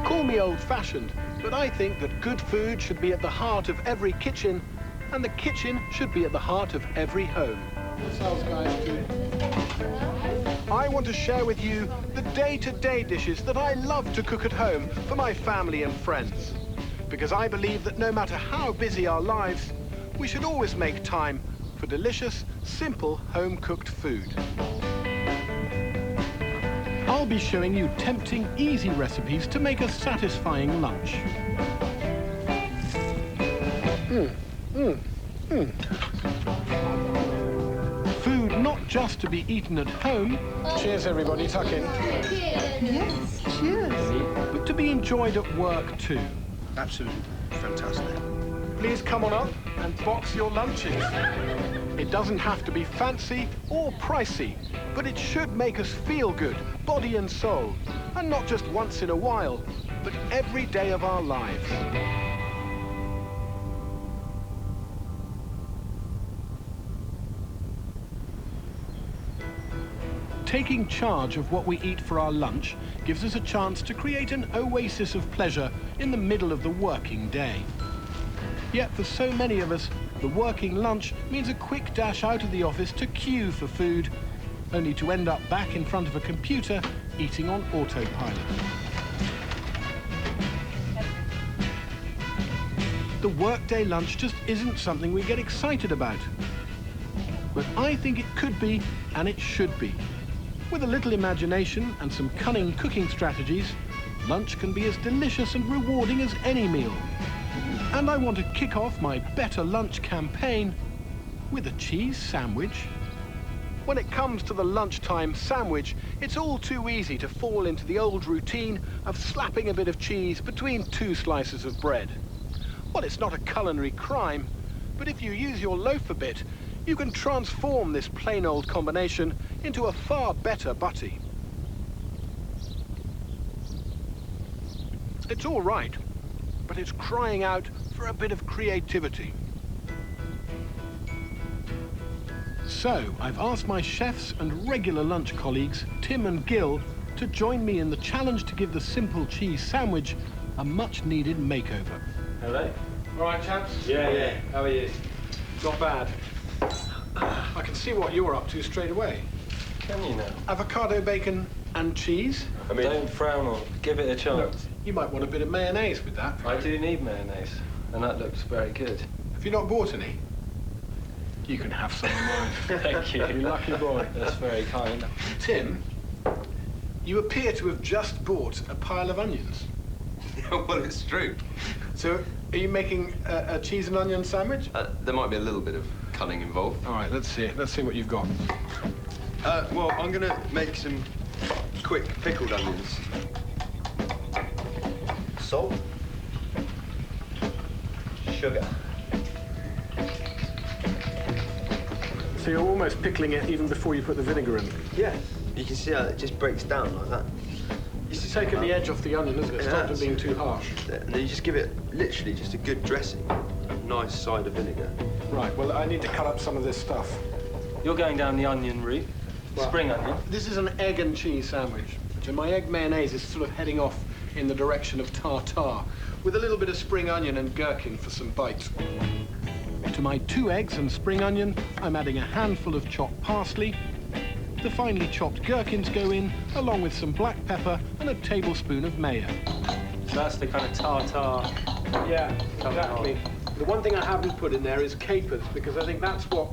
Call me old-fashioned, but I think that good food should be at the heart of every kitchen, and the kitchen should be at the heart of every home. I want to share with you the day-to-day dishes that I love to cook at home for my family and friends. Because I believe that no matter how busy our lives, we should always make time for delicious, simple, home-cooked food. I'll be showing you tempting, easy recipes to make a satisfying lunch. Food not just to be eaten at home. Cheers, everybody, tuck in. Yes, cheers. But to be enjoyed at work too. Absolutely fantastic. Please come on up and box your lunches. It doesn't have to be fancy or pricey, but it should make us feel good, body and soul. And not just once in a while, but every day of our lives. Taking charge of what we eat for our lunch gives us a chance to create an oasis of pleasure in the middle of the working day. Yet for so many of us, the working lunch means a quick dash out of the office to queue for food, only to end up back in front of a computer eating on autopilot. The workday lunch just isn't something we get excited about. But I think it could be, and it should be. With a little imagination and some cunning cooking strategies, lunch can be as delicious and rewarding as any meal. And I want to kick off my Better Lunch campaign with a cheese sandwich. When it comes to the lunchtime sandwich, it's all too easy to fall into the old routine of slapping a bit of cheese between two slices of bread. Well, it's not a culinary crime, but if you use your loaf a bit, you can transform this plain old combination into a far better butty. It's all right, but it's crying out for a bit of creativity. So, I've asked my chefs and regular lunch colleagues, Tim and Gil, to join me in the challenge to give the simple cheese sandwich a much-needed makeover. Hello. All right, chaps? Yeah. How are you? Not bad. I can see what you're up to straight away. Can you now? Avocado, bacon and cheese. Don't frown on it. Give it a chance. Look, you might want a bit of mayonnaise with that. I do need mayonnaise, and that looks very good. Have you not bought any? You can have some of mine. Thank you. You lucky boy. That's very kind. Tim, you appear to have just bought a pile of onions. Well, it's true. So, are you making a cheese and onion sandwich? There might be a little bit of cunning involved. All right, let's see what you've got. Well, I'm going to make some quick pickled onions. Salt. Sugar. So you're almost pickling it even before you put the vinegar in? Yes. You can see how it just breaks down like that. It's taken the edge off the onion, isn't it? It's stopped it being too harsh. And then you just give it literally just a good dressing. A nice side of vinegar. Right, well, I need to cut up some of this stuff. You're going down the onion route. Well, spring onion. This is an egg and cheese sandwich. So my egg mayonnaise is sort of heading off in the direction of tartare, with a little bit of spring onion and gherkin for some bite. To my 2 eggs and spring onion, I'm adding a handful of chopped parsley. The finely chopped gherkins go in, along with some black pepper and a tablespoon of mayo. So that's the kind of tartare. Yeah, exactly. The one thing I haven't put in there is capers, because I think that's what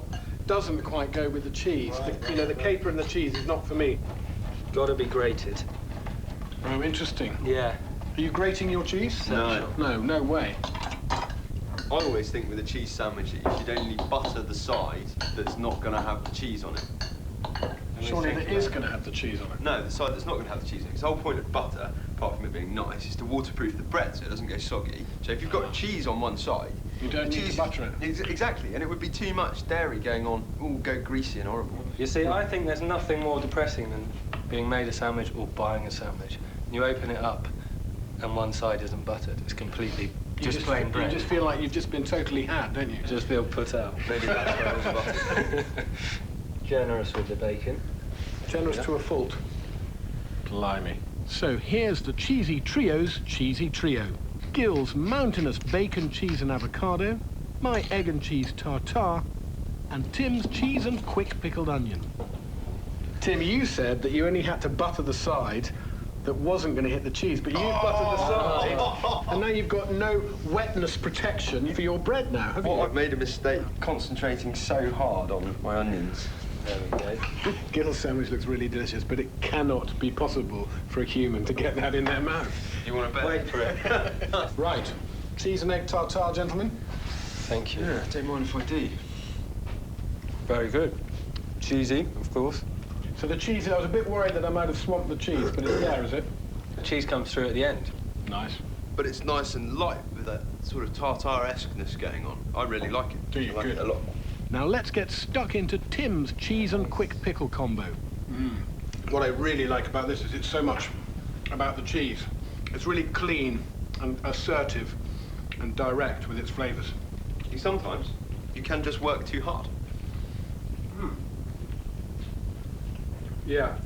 doesn't quite go with the cheese. The caper and the cheese is not for me. Got to be grated. Oh, interesting. Yeah. Are you grating your cheese? No. No way. I always think with a cheese sandwich, you should only butter the side that's not going to have the cheese on it. Surely it is going to have the cheese on it. No, the side that's not going to have the cheese on it. Because the whole point of butter, apart from it being nice, is to waterproof the bread so it doesn't go soggy. So if you've got cheese on one side... You don't need to butter it. Exactly, and it would be too much dairy going on, all go greasy and horrible. You see, I think there's nothing more depressing than being made a sandwich or buying a sandwich. You open it up and one side isn't buttered. It's completely just plain bread. You just feel like you've just been totally had, don't you? You just feel put out. Maybe that's why it was buttered. Generous with the bacon. Generous to a fault. Blimey. So here's the Cheesy Trio's Cheesy Trio. Gil's mountainous bacon, cheese and avocado, my egg and cheese tartare, and Tim's cheese and quick pickled onion. Tim, you said that you only had to butter the side that wasn't going to hit the cheese, but you buttered the side, and now you've got no wetness protection for your bread now, have you? I've made a mistake concentrating so hard on my onions. There we go. Gil's sandwich looks really delicious, but it cannot be possible for a human to get that in their mouth. You want to bet? Wait for it. Right, cheese and egg tartare, gentlemen. Thank you. Yeah, don't mind if I do. Very good. Cheesy, of course. So the cheese, I was a bit worried that I might have swamped the cheese, but it's there, is it? The cheese comes through at the end. Nice. But it's nice and light with that sort of tartare-esqueness going on. I really like it. Do you? I like Good. it a lot. Now let's get stuck into Tim's cheese and quick pickle combo. What I really like about this is it's so much about the cheese. It's really clean and assertive and direct with its flavours. Sometimes you can just work too hard. Yeah.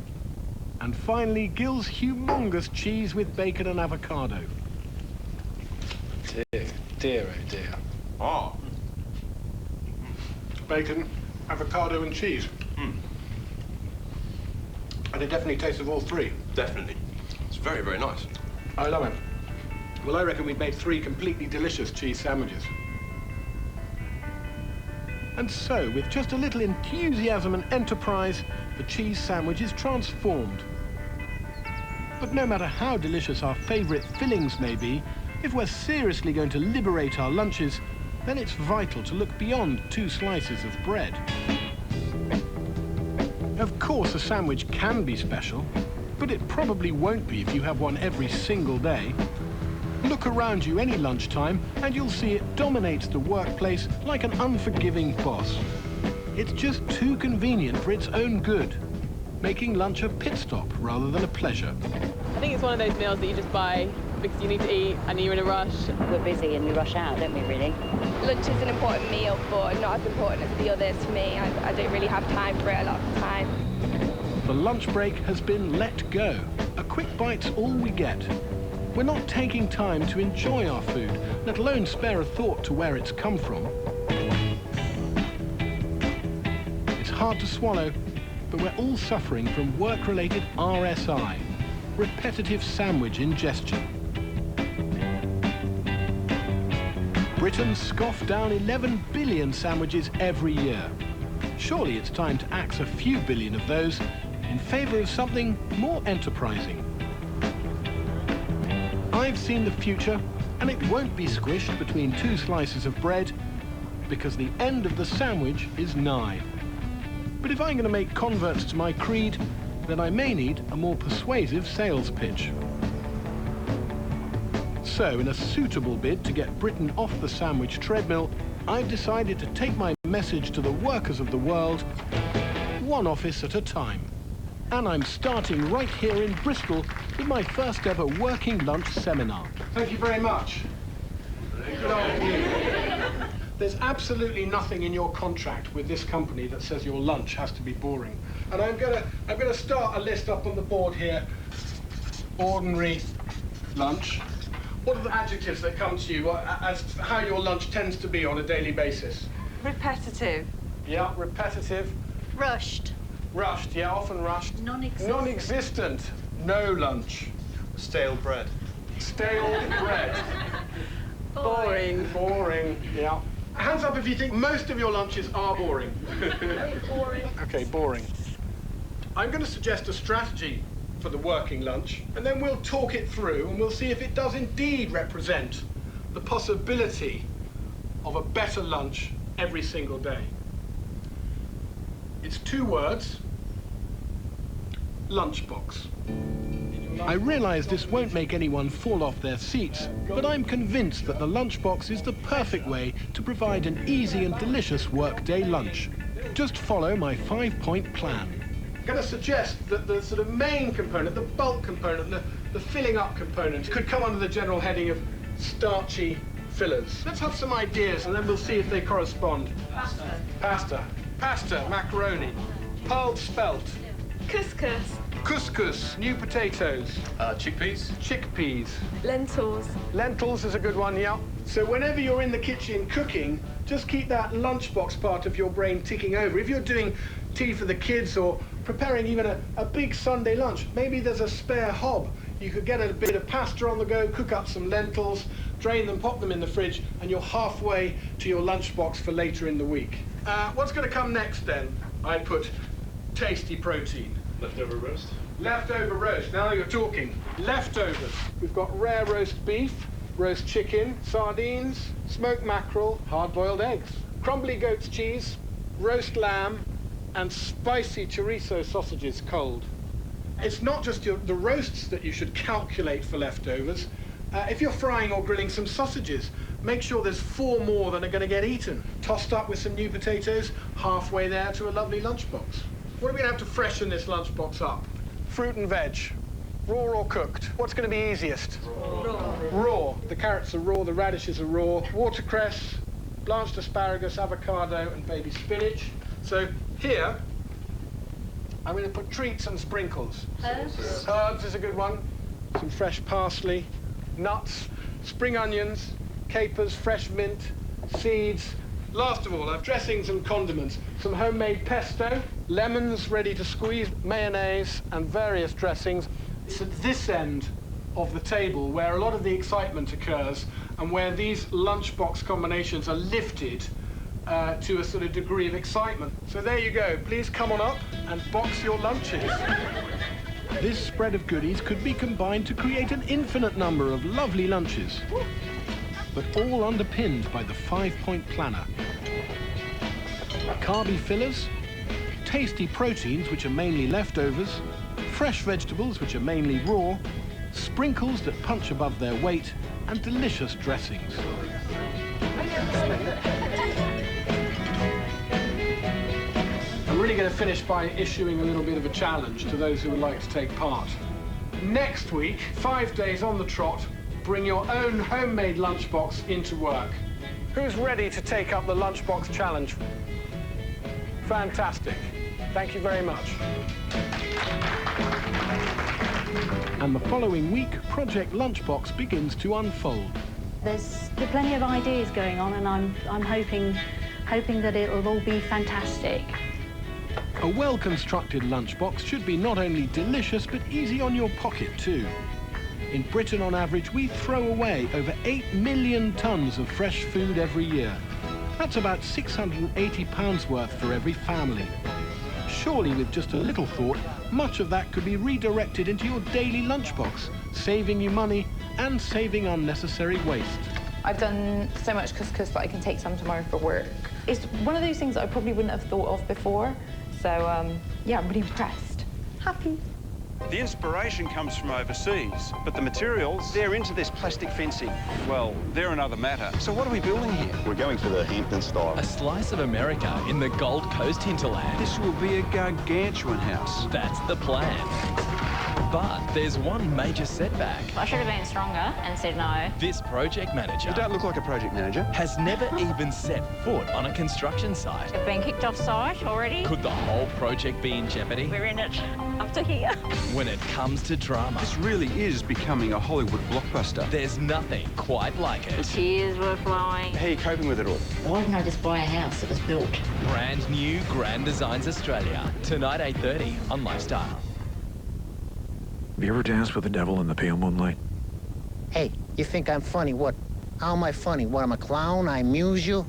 And finally, Gil's humongous cheese with bacon and avocado. Dear, dear, oh dear. Oh. Bacon, avocado and cheese. And it definitely tastes of all three. Definitely. It's very, very nice. I love it. Well, I reckon we've made 3 completely delicious cheese sandwiches. And so, with just a little enthusiasm and enterprise, the cheese sandwich is transformed. But no matter how delicious our favourite fillings may be, if we're seriously going to liberate our lunches, then it's vital to look beyond 2 slices of bread. Of course, a sandwich can be special, but it probably won't be if you have one every single day. Look around you any lunchtime and you'll see it dominates the workplace like an unforgiving boss. It's just too convenient for its own good, making lunch a pit stop rather than a pleasure. I think it's one of those meals that you just buy because you need to eat and you're in a rush. We're busy and we rush out, don't we, really? Lunch is an important meal, but not as important as the others for me. I don't really have time for it a lot of the time. The lunch break has been let go. A quick bite's all we get. We're not taking time to enjoy our food, let alone spare a thought to where it's come from. It's hard to swallow, but we're all suffering from work-related RSI, repetitive sandwich ingestion. Britain scoffs down 11 billion sandwiches every year. Surely it's time to axe a few billion of those in favour of something more enterprising. I've seen the future, and it won't be squished between 2 slices of bread, because the end of the sandwich is nigh. But if I'm going to make converts to my creed, then I may need a more persuasive sales pitch. So, in a suitable bid to get Britain off the sandwich treadmill, I've decided to take my message to the workers of the world, one office at a time. And I'm starting right here in Bristol with my first ever working lunch seminar. Thank you very much. Good afternoon. There's absolutely nothing in your contract with this company that says your lunch has to be boring. And I'm gonna start a list up on the board here. Ordinary lunch. What are the adjectives that come to you as how your lunch tends to be on a daily basis? Repetitive. Yeah, repetitive. Rushed. Rushed, yeah, often rushed. Non-existent. Non-existent. No lunch. Stale bread. Stale bread. Boring. Boring, yeah. Hands up if you think most of your lunches are boring. Boring. Okay, boring. I'm going to suggest a strategy for the working lunch, and then we'll talk it through and we'll see if it does indeed represent the possibility of a better lunch every single day. It's 2 words. Lunchbox. I realise this won't make anyone fall off their seats, but I'm convinced that the lunchbox is the perfect way to provide an easy and delicious workday lunch. Just follow my 5-point plan. I'm going to suggest that the sort of main component, the bulk component, the filling up component, could come under the general heading of starchy fillers. Let's have some ideas and then we'll see if they correspond. Pasta. Pasta, macaroni, pearled spelt, Couscous. Couscous, new potatoes. Chickpeas? Chickpeas. Lentils. Lentils is a good one, yeah. So whenever you're in the kitchen cooking, just keep that lunchbox part of your brain ticking over. If you're doing tea for the kids or preparing even a big Sunday lunch, maybe there's a spare hob. You could get a bit of pasta on the go, cook up some lentils, drain them, pop them in the fridge, and you're halfway to your lunchbox for later in the week. What's going to come next then? I put tasty protein. Leftover roast? Leftover roast. Now you're talking. Leftovers. We've got rare roast beef, roast chicken, sardines, smoked mackerel, hard-boiled eggs, crumbly goat's cheese, roast lamb, and spicy chorizo sausages cold. It's not just the roasts that you should calculate for leftovers. If you're frying or grilling some sausages, make sure there's 4 more than are going to get eaten. Tossed up with some new potatoes, halfway there to a lovely lunchbox. What are we going to have to freshen this lunchbox up? Fruit and veg. Raw or cooked? What's going to be easiest? Raw. Raw. The carrots are raw, the radishes are raw. Watercress, blanched asparagus, avocado, and baby spinach. So here, I'm going to put treats and sprinkles. Herbs. Herbs is a good one. Some fresh parsley, nuts, spring onions, capers, fresh mint, seeds. Last of all, I've dressings and condiments. Some homemade pesto, lemons ready to squeeze, mayonnaise, and various dressings. It's at this end of the table where a lot of the excitement occurs and where these lunchbox combinations are lifted to a sort of degree of excitement. So there you go. Please come on up and box your lunches. This spread of goodies could be combined to create an infinite number of lovely lunches, but all underpinned by the 5-point planner. Carby fillers, tasty proteins, which are mainly leftovers, fresh vegetables, which are mainly raw, sprinkles that punch above their weight, and delicious dressings. I'm really going to finish by issuing a little bit of a challenge to those who would like to take part. Next week, 5 days on the trot, bring your own homemade lunchbox into work. Who's ready to take up the lunchbox challenge? Fantastic. Thank you very much. And the following week, Project Lunchbox begins to unfold. There's plenty of ideas going on, and I'm hoping that it'll all be fantastic. A well-constructed lunchbox should be not only delicious, but easy on your pocket too. In Britain, on average, we throw away over 8 million tonnes of fresh food every year. That's about £680 worth for every family. Surely, with just a little thought, much of that could be redirected into your daily lunchbox, saving you money and saving unnecessary waste. I've done so much couscous that I can take some tomorrow for work. It's one of those things that I probably wouldn't have thought of before. So, yeah, I'm really impressed. Happy. The inspiration comes from overseas, but the materials, they're into this plastic fencing. Well, they're another matter. So what are we building here? We're going for the Hampton style. A slice of America in the Gold Coast hinterland. This will be a gargantuan house. That's the plan. But there's one major setback. I should have been stronger and said no. This project manager... You don't look like a project manager. ...has never even set foot on a construction site. I've been kicked off site already. Could the whole project be in jeopardy? We're in it up to here. When it comes to drama... This really is becoming a Hollywood blockbuster. There's nothing quite like it. The tears were flowing. How are you coping with it all? Why didn't I just buy a house that was built? Brand new Grand Designs Australia. Tonight, 8:30 on Lifestyle. Have you ever danced with the devil in the pale moonlight? Hey, you think I'm funny? What? How am I funny? What, I'm a clown? I amuse you?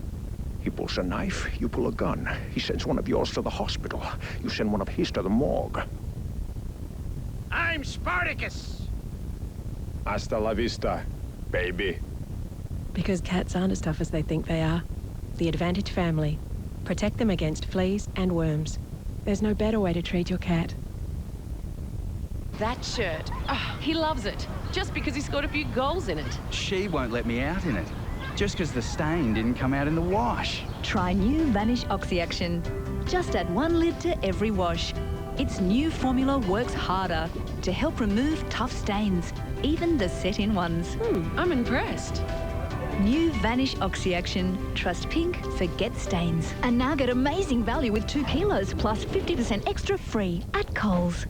He pulls a knife, you pull a gun. He sends one of yours to the hospital. You send one of his to the morgue. I'm Spartacus! Hasta la vista, baby. Because cats aren't as tough as they think they are. The Advantage family. Protect them against fleas and worms. There's no better way to treat your cat. That shirt. Oh, he loves it. Just because he scored a few goals in it. She won't let me out in it. Just because the stain didn't come out in the wash. Try new Vanish Oxy Action. Just add 1 lid to every wash. Its new formula works harder to help remove tough stains, even the set-in ones. I'm impressed. New Vanish Oxy Action. Trust pink, forget stains. And now get amazing value with 2 kilos plus 50% extra free at Coles.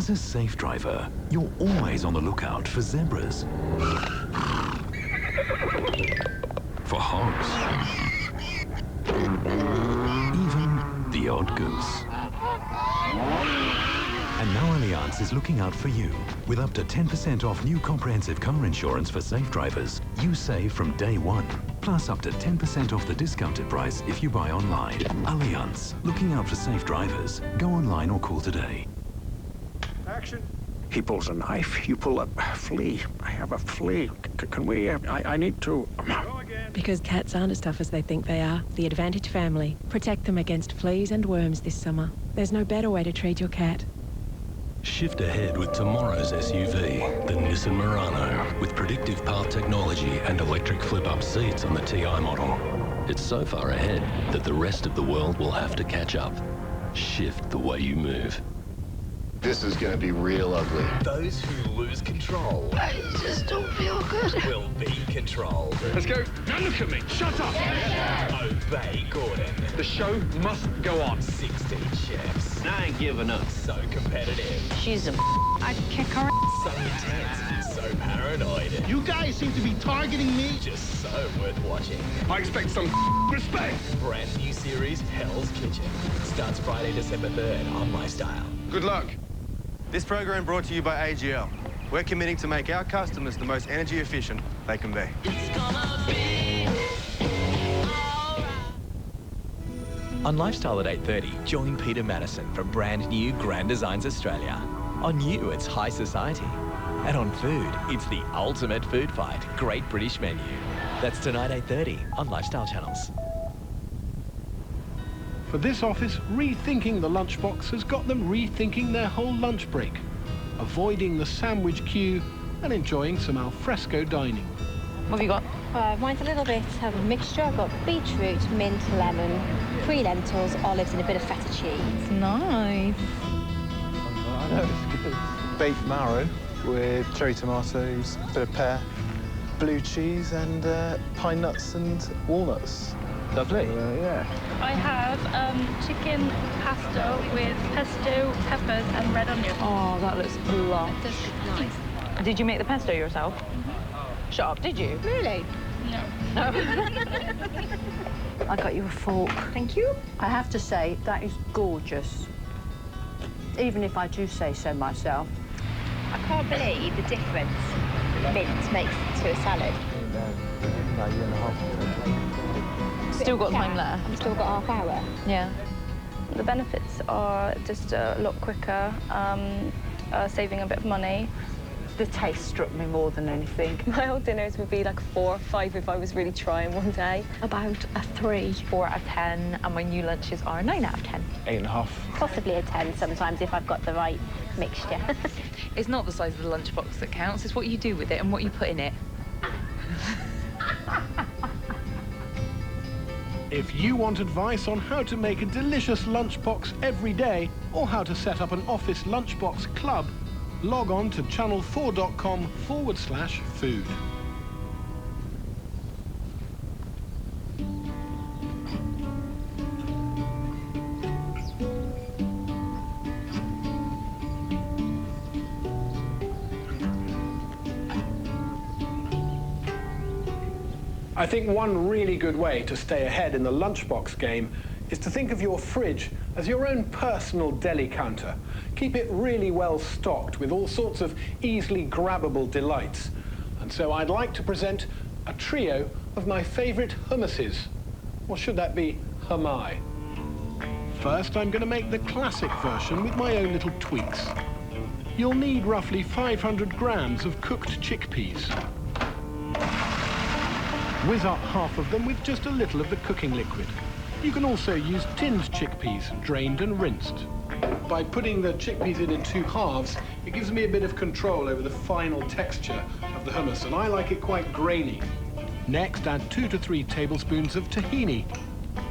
As a safe driver, you're always on the lookout for zebras, for hogs, even the odd goose. And now Allianz is looking out for you. With up to 10% off new comprehensive car insurance for safe drivers, you save from day one. Plus up to 10% off the discounted price if you buy online. Allianz, looking out for safe drivers. Go online or call today. Action. He pulls a knife, you pull a flea. I have a flea. Can we, I need to... Because cats aren't as tough as they think they are. The Advantage family. Protect them against fleas and worms this summer. There's no better way to treat your cat. Shift ahead with tomorrow's SUV, the Nissan Murano, with predictive path technology and electric flip-up seats on the TI model. It's so far ahead that the rest of the world will have to catch up. Shift the way you move. This is going to be real ugly. Those who lose control. I just don't feel good. Will be controlled. Let's go. Now look at me. Shut up. Obey Gordon. The show must go on. 16 chefs. I ain't giving up. So competitive. She's a I'd kick her. So intense. So paranoid. You guys seem to be targeting me. Just so worth watching. I expect some respect. Brand new series, Hell's Kitchen. Starts Friday, December 3rd on Lifestyle. Good luck. This program brought to you by AGL. We're committing to make our customers the most energy efficient they can be. On Lifestyle at 8:30, join Peter Madison from brand new Grand Designs Australia. On you, it's high society. And on food, it's the ultimate food fight, Great British Menu. That's tonight 8:30 on Lifestyle Channels. For this office, rethinking the lunchbox has got them rethinking their whole lunch break, avoiding the sandwich queue and enjoying some alfresco dining. What have you got? Mine's a little bit of a mixture. I've got beetroot, mint, lemon, 3 lentils, olives and a bit of feta cheese. Nice. I know, it's good. Beef marrow with cherry tomatoes, a bit of pear, blue cheese and pine nuts and walnuts. Lovely. Yeah. I have chicken pasta with pesto, peppers and red onion. Oh, that looks lush. Nice. Did you make the pesto yourself? Shut up, did you? Really? No. I got you a fork. Thank you. I have to say, that is gorgeous. Even if I do say so myself. I can't believe the difference mint makes to a salad. About a year and a half. Still got time left. I've still got half hour. Yeah. The benefits are just a lot quicker, saving a bit of money. The taste struck me more than anything. My old dinners would be like 4 or 5 if I was really trying one day. About a 3. 4 out of 10, and my new lunches are 9 out of 10. 8.5. Possibly a 10 sometimes if I've got the right mixture. It's not the size of the lunchbox that counts, it's what you do with it and what you put in it. If you want advice on how to make a delicious lunchbox every day or how to set up an office lunchbox club, log on to channel4.com/food. I think one really good way to stay ahead in the lunchbox game is to think of your fridge as your own personal deli counter. Keep it really well stocked with all sorts of easily grabbable delights. And so I'd like to present a trio of my favourite hummuses. Or should that be hummi? First, I'm going to make the classic version with my own little tweaks. You'll need roughly 500 grams of cooked chickpeas. Whiz up half of them with just a little of the cooking liquid. You can also use tinned chickpeas, drained and rinsed. By putting the chickpeas in 2 halves, it gives me a bit of control over the final texture of the hummus, and I like it quite grainy. Next, add 2 to 3 tablespoons of tahini,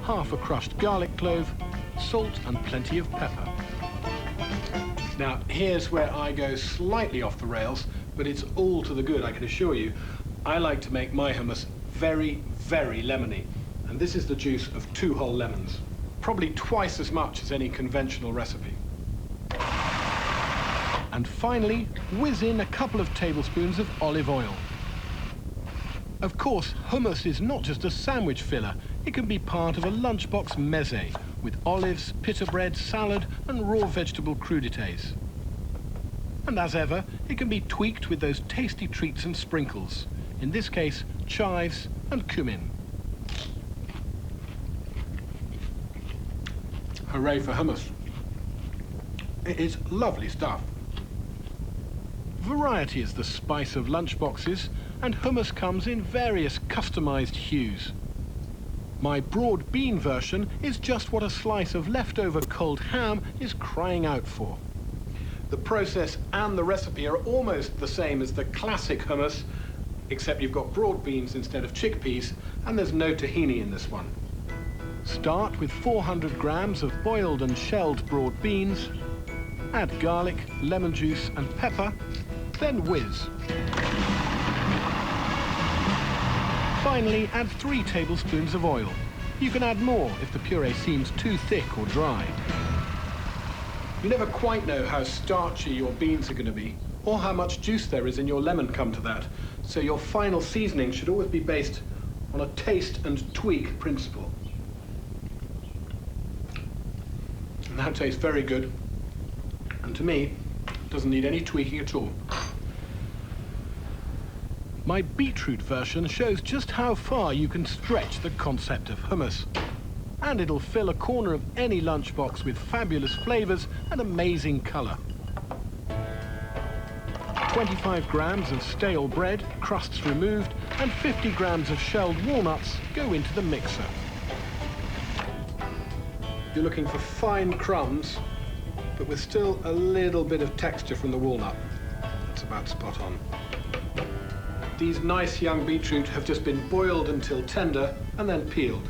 half a crushed garlic clove, salt and plenty of pepper. Now, here's where I go slightly off the rails, but it's all to the good, I can assure you. I like to make my hummus very, very lemony. And this is the juice of 2 whole lemons. Probably twice as much as any conventional recipe. And finally, whiz in a couple of tablespoons of olive oil. Of course, hummus is not just a sandwich filler. It can be part of a lunchbox meze with olives, pita bread, salad and raw vegetable crudités. And as ever, it can be tweaked with those tasty treats and sprinkles. In this case, chives and cumin. Hooray for hummus. It is lovely stuff. Variety is the spice of lunchboxes, and hummus comes in various customized hues. My broad bean version is just what a slice of leftover cold ham is crying out for. The process and the recipe are almost the same as the classic hummus, except you've got broad beans instead of chickpeas, and there's no tahini in this one. Start with 400 grams of boiled and shelled broad beans, add garlic, lemon juice and pepper, then whiz. Finally, add 3 tablespoons of oil. You can add more if the puree seems too thick or dry. You never quite know how starchy your beans are going to be, or how much juice there is in your lemon, come to that. So your final seasoning should always be based on a taste and tweak principle. And that tastes very good, and to me, doesn't need any tweaking at all. My beetroot version shows just how far you can stretch the concept of hummus. And it'll fill a corner of any lunchbox with fabulous flavors and amazing color. 25 grams of stale bread, crusts removed, and 50 grams of shelled walnuts go into the mixer. You're looking for fine crumbs, but with still a little bit of texture from the walnut. That's about spot on. These nice young beetroot have just been boiled until tender and then peeled.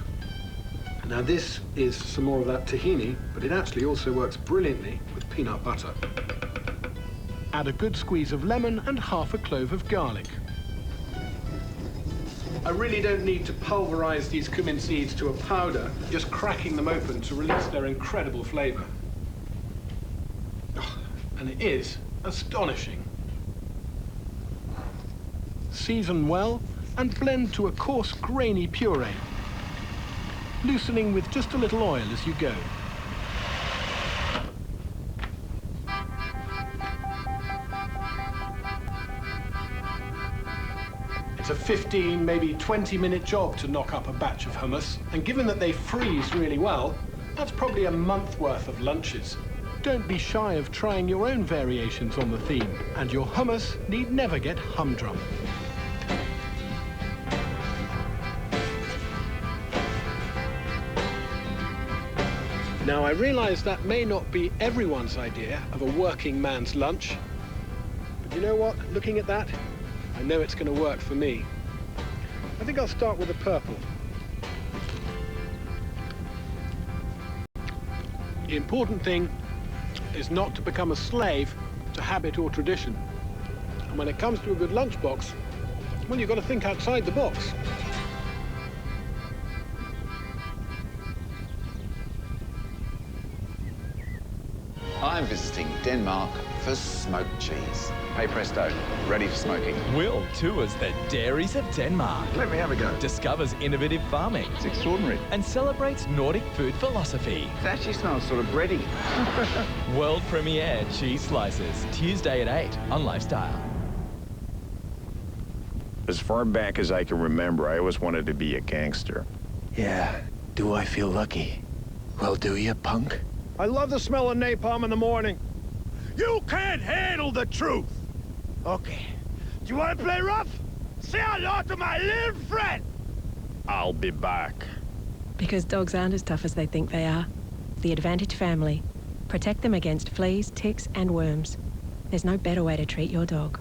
Now this is some more of that tahini, but it actually also works brilliantly with peanut butter. Add a good squeeze of lemon and half a clove of garlic. I really don't need to pulverize these cumin seeds to a powder, just cracking them open to release their incredible flavor. Oh, and it is astonishing. Season well and blend to a coarse, grainy puree, loosening with just a little oil as you go. It's a 15, maybe 20-minute job to knock up a batch of hummus, and given that they freeze really well, that's probably a month worth of lunches. Don't be shy of trying your own variations on the theme, and your hummus need never get humdrum. Now, I realize that may not be everyone's idea of a working man's lunch, but you know what? Looking at that, I know it's going to work for me. I think I'll start with the purple. The important thing is not to become a slave to habit or tradition. And when it comes to a good lunchbox, well, you've got to think outside the box. I'm visiting Denmark for smoked cheese. Hey presto, ready for smoking. Will tours the dairies of Denmark. Let me have a go. Discovers innovative farming. It's extraordinary. And celebrates Nordic food philosophy. It actually smells sort of bready. World premiere Cheese Slices, Tuesday at 8 on Lifestyle. As far back as I can remember, I always wanted to be a gangster. Yeah, do I feel lucky? Well, do you, punk? I love the smell of napalm in the morning. You can't handle the truth! Okay, do you want to play rough? Say hello to my little friend! I'll be back. Because dogs aren't as tough as they think they are. The Advantage family. Protect them against fleas, ticks and worms. There's no better way to treat your dog.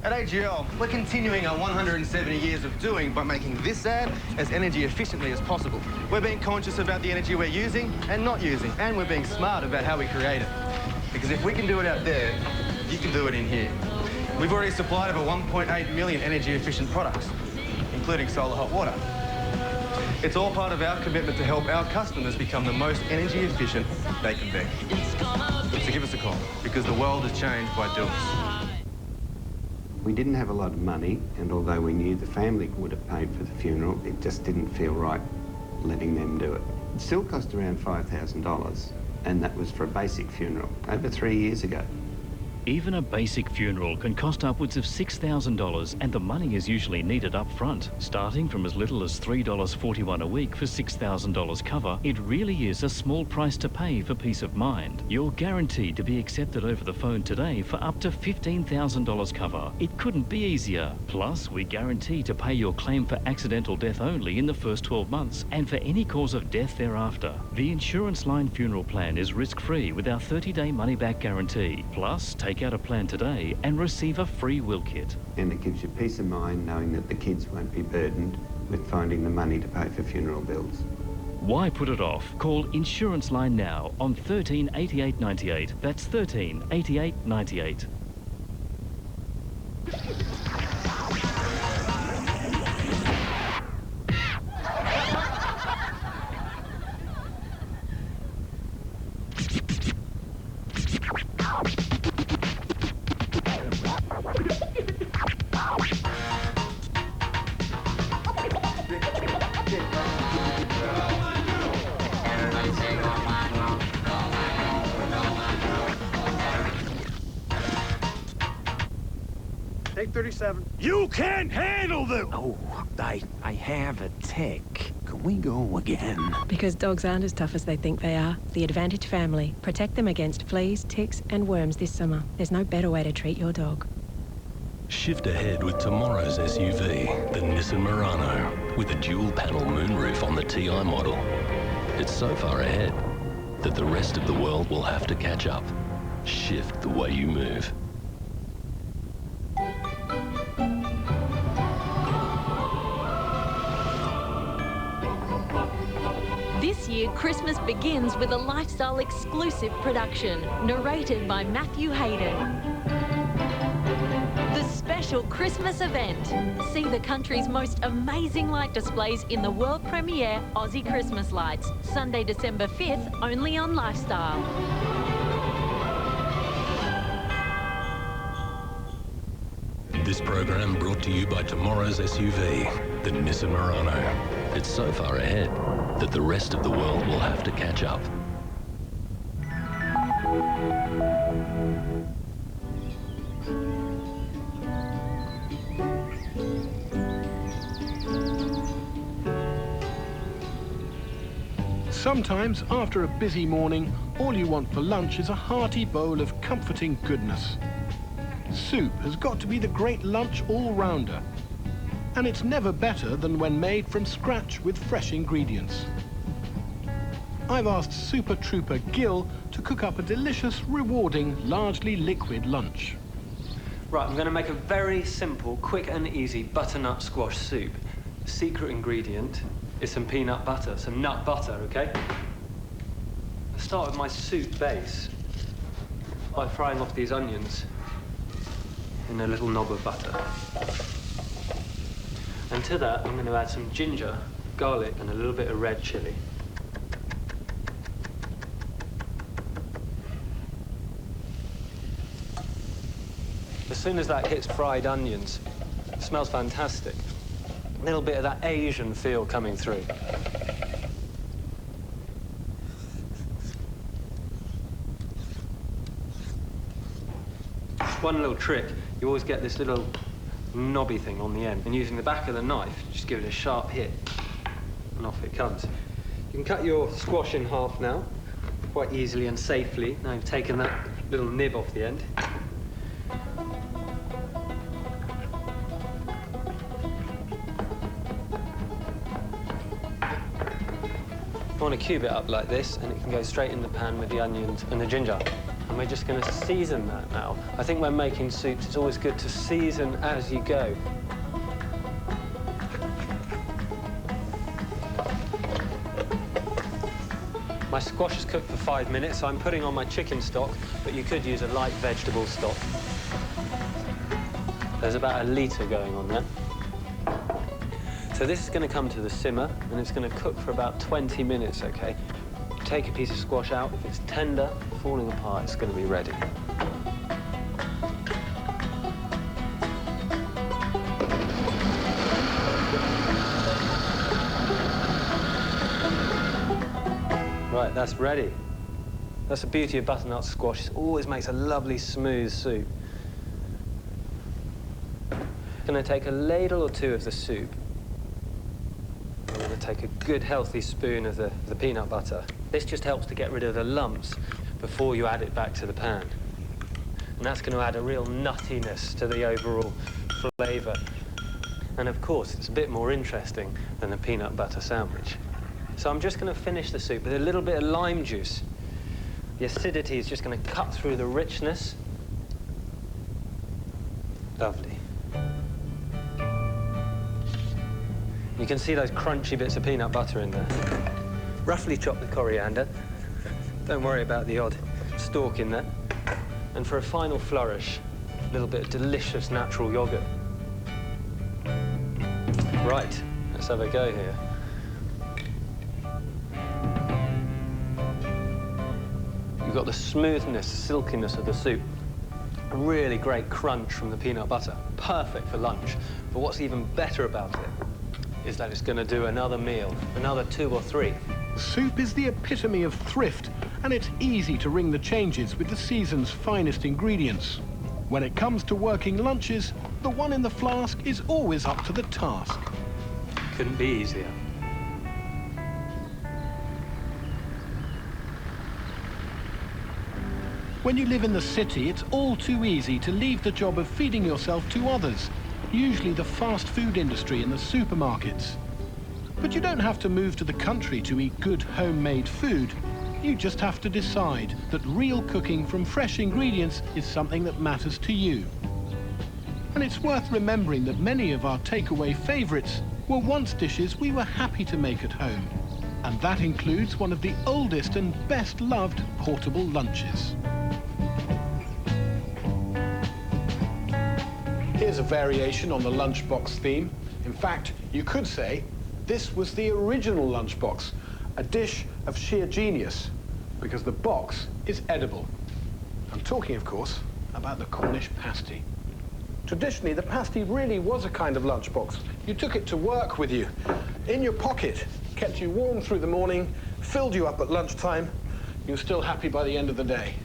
At AGL, we're continuing our 170 years of doing by making this ad as energy efficiently as possible. We're being conscious about the energy we're using and not using, and we're being smart about how we create it. Because if we can do it out there, you can do it in here. We've already supplied over 1.8 million energy-efficient products, including solar hot water. It's all part of our commitment to help our customers become the most energy efficient they can be. So give us a call, because the world has changed by doing this. We didn't have a lot of money, and although we knew the family would have paid for the funeral, it just didn't feel right letting them do it. It still cost around $5,000, and that was for a basic funeral over 3 years ago. Even a basic funeral can cost upwards of $6,000, and the money is usually needed up front. Starting from as little as $3.41 a week for $6,000 cover, it really is a small price to pay for peace of mind. You're guaranteed to be accepted over the phone today for up to $15,000 cover. It couldn't be easier. Plus, we guarantee to pay your claim for accidental death only in the first 12 months, and for any cause of death thereafter. The Insurance Line Funeral Plan is risk-free with our 30-day money-back guarantee. Plus, take out a plan today and receive a free will kit. And it gives you peace of mind knowing that the kids won't be burdened with finding the money to pay for funeral bills. Why put it off? Call Insurance Line now on 13 88 98. That's 13 88 98. Take 37. You can't handle them! Oh, I have a tick. Can we go again? Because dogs aren't as tough as they think they are. The Advantage family. Protect them against fleas, ticks and worms this summer. There's no better way to treat your dog. Shift ahead with tomorrow's SUV, the Nissan Murano, with a dual-panel moonroof on the TI model. It's so far ahead that the rest of the world will have to catch up. Shift the way you move. This year, Christmas begins with a Lifestyle exclusive production, narrated by Matthew Hayden. The special Christmas event. See the country's most amazing light displays in the world premiere Aussie Christmas Lights, Sunday, December 5th, only on Lifestyle. This program brought to you by tomorrow's SUV, the Nissan Murano. It's so far ahead that the rest of the world will have to catch up. Sometimes, after a busy morning, all you want for lunch is a hearty bowl of comforting goodness. Soup has got to be the great lunch all-rounder. And it's never better than when made from scratch with fresh ingredients. I've asked Super Trooper Gil to cook up a delicious, rewarding, largely liquid lunch. Right, I'm going to make a very simple, quick and easy butternut squash soup. The secret ingredient is some peanut butter, some nut butter, okay? I'll start with my soup base by frying off these onions in a little knob of butter. And to that, I'm going to add some ginger, garlic, and a little bit of red chili. As soon as that hits fried onions, it smells fantastic. A little bit of that Asian feel coming through. One little trick, you always get this little knobby thing on the end, and using the back of the knife, just give it a sharp hit, and off it comes. You can cut your squash in half now, quite easily and safely. Now you've taken that little nib off the end. You want to cube it up like this, and it can go straight in the pan with the onions and the ginger. And we're just going to season that now. I think when making soups, it's always good to season as you go. My squash is cooked for 5 minutes, so I'm putting on my chicken stock, but you could use a light vegetable stock. There's about 1 litre going on there. So this is going to come to the simmer, and it's going to cook for about 20 minutes, okay? take a piece of squash out. If it's tender, falling apart, it's going to be ready. Right, that's ready. That's the beauty of butternut squash. It always makes a lovely, smooth soup. I'm going to take a ladle or two of the soup. I'm going to take a good, healthy spoon of the peanut butter. This just helps to get rid of the lumps before you add it back to the pan. And that's going to add a real nuttiness to the overall flavour. And of course, it's a bit more interesting than the peanut butter sandwich. So I'm just going to finish the soup with a little bit of lime juice. The acidity is just going to cut through the richness. Lovely. You can see those crunchy bits of peanut butter in there. Roughly chop the coriander. Don't worry about the odd stalk in there. And for a final flourish, a little bit of delicious natural yogurt. Right, let's have a go here. You've got the smoothness, silkiness of the soup. A really great crunch from the peanut butter. Perfect for lunch. But what's even better about it is that it's going to do another meal, another 2 or 3. Soup is the epitome of thrift, and it's easy to ring the changes with the season's finest ingredients. When it comes to working lunches, the one in the flask is always up to the task. Couldn't be easier. When you live in the city, it's all too easy to leave the job of feeding yourself to others, usually the fast food industry in the supermarkets. But you don't have to move to the country to eat good homemade food. You just have to decide that real cooking from fresh ingredients is something that matters to you. And it's worth remembering that many of our takeaway favourites were once dishes we were happy to make at home. And that includes one of the oldest and best loved portable lunches. Here's a variation on the lunchbox theme. In fact, you could say this was the original lunchbox, a dish of sheer genius, because the box is edible. I'm talking, of course, about the Cornish pasty. Traditionally, the pasty really was a kind of lunchbox. You took it to work with you, in your pocket, kept you warm through the morning, filled you up at lunchtime. You were still happy by the end of the day.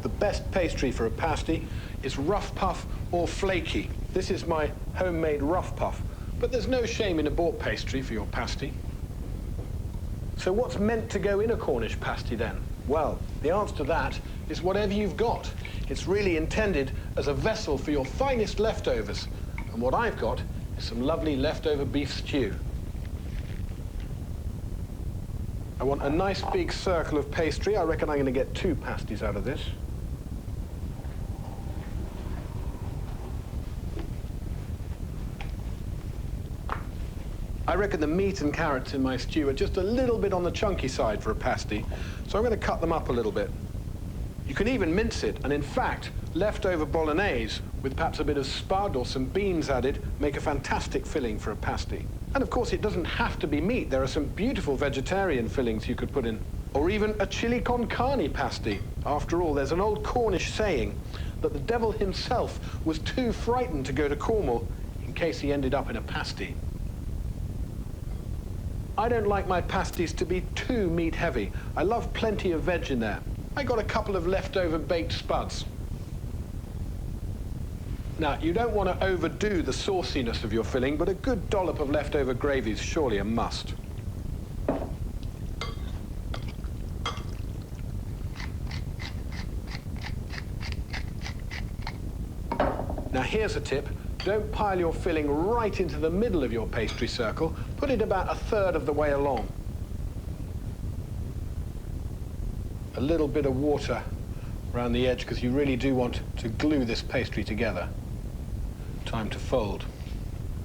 The best pastry for a pasty is rough puff or flaky. This is my homemade rough puff, but there's no shame in a bought pastry for your pasty. So what's meant to go in a Cornish pasty then? Well, the answer to that is whatever you've got. It's really intended as a vessel for your finest leftovers. And what I've got is some lovely leftover beef stew. I want a nice big circle of pastry. I reckon I'm going to get 2 pasties out of this. I reckon the meat and carrots in my stew are just a little bit on the chunky side for a pasty, so I'm going to cut them up a little bit. You can even mince it, and in fact, leftover bolognese with perhaps a bit of spud or some beans added make a fantastic filling for a pasty. And of course, it doesn't have to be meat. There are some beautiful vegetarian fillings you could put in. Or even a chili con carne pasty. After all, there's an old Cornish saying that the devil himself was too frightened to go to Cornwall in case he ended up in a pasty. I don't like my pasties to be too meat heavy. I love plenty of veg in there. I got a couple of leftover baked spuds. Now, you don't want to overdo the sauciness of your filling, but a good dollop of leftover gravy is surely a must. Now, here's a tip. Don't pile your filling right into the middle of your pastry circle. Put it about 1/3 of the way along. A little bit of water around the edge because you really do want to glue this pastry together. Time to fold.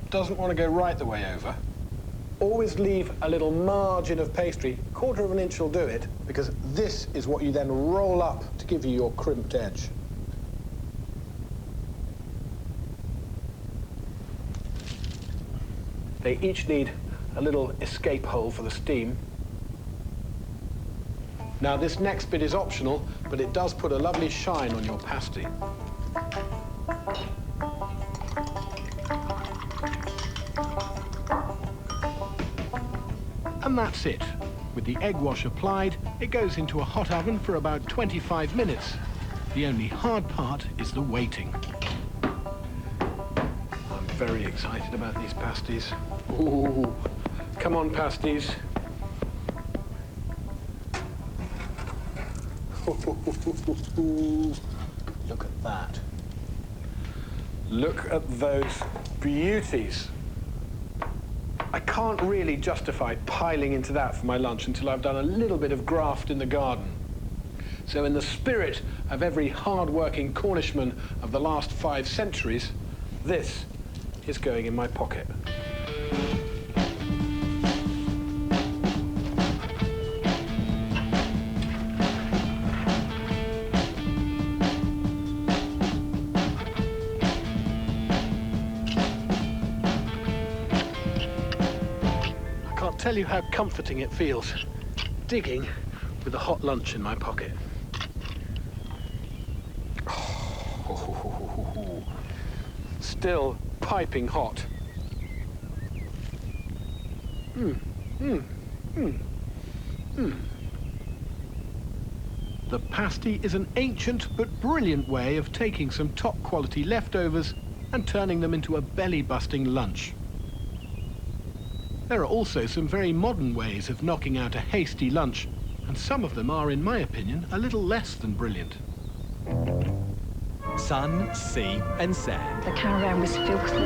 Doesn't want to go right the way over. Always leave a little margin of pastry. 1/4 of an inch will do it, because this is what you then roll up to give you your crimped edge. They each need a little escape hole for the steam. Now, this next bit is optional, but it does put a lovely shine on your pasty. And that's it. With the egg wash applied, it goes into a hot oven for about 25 minutes. The only hard part is the waiting. I'm very excited about these pasties. Ooh, come on, pasties. Look at that. Look at those beauties. I can't really justify piling into that for my lunch until I've done a little bit of graft in the garden. So in the spirit of every hard-working Cornishman of the last 5 centuries, this is going in my pocket. Tell you how comforting it feels, digging with a hot lunch in my pocket. Oh, still piping hot. The pasty is an ancient but brilliant way of taking some top quality leftovers and turning them into a belly-busting lunch. There are also some very modern ways of knocking out a hasty lunch, and some of them are, in my opinion, a little less than brilliant. Sun, sea and sand. The caravan was filthy.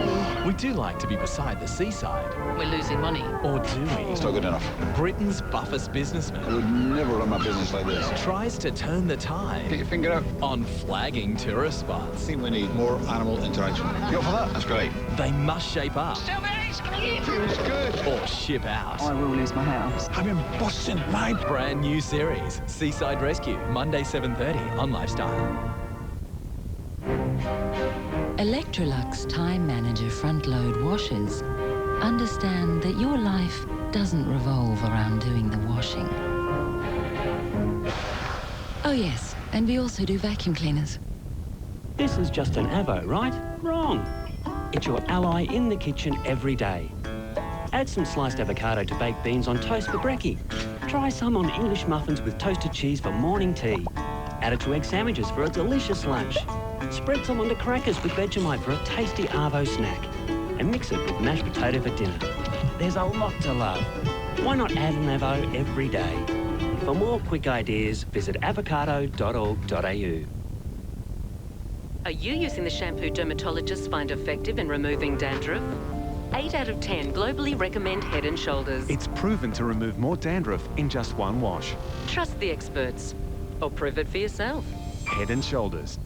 We do like to be beside the seaside. We're losing money. Or do we? It's not good enough. Britain's buffest businup I would never run my business like this. Tries to turn the tide. Get your finger out. On flagging tourist spots. I think we need more animal interaction. You up for that? That's great. They must shape up. Feels good. Or ship out. I will lose my house. I'm in Boston, mate. Brand new series, Seaside Rescue, Monday 7:30 on Lifestyle. Electrolux Time Manager front load washers understand that your life doesn't revolve around doing the washing. Oh yes, and we also do vacuum cleaners. This is just an Avo, right? Wrong. It's your ally in the kitchen every day. Add some sliced avocado to baked beans on toast for brekkie. Try some on English muffins with toasted cheese for morning tea. Add it to egg sandwiches for a delicious lunch. Spread some onto crackers with Vegemite for a tasty Arvo snack. And mix it with mashed potato for dinner. There's a lot to love. Why not add an Avo every day? For more quick ideas, visit avocado.org.au. Are you using the shampoo dermatologists find effective in removing dandruff? 8 out of 10 globally recommend Head & Shoulders. It's proven to remove more dandruff in just one wash. Trust the experts. Or prove it for yourself. Head & Shoulders.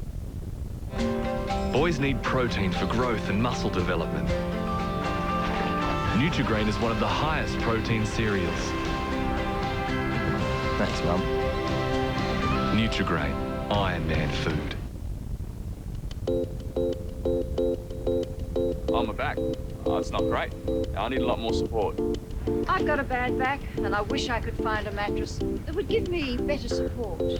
Boys need protein for growth and muscle development. Nutrigrain is one of the highest protein cereals. Thanks, Mum. Nutrigrain, Iron Man food. Oh, my back. Oh, it's not great. I need a lot more support. I've got a bad back, and I wish I could find a mattress that would give me better support.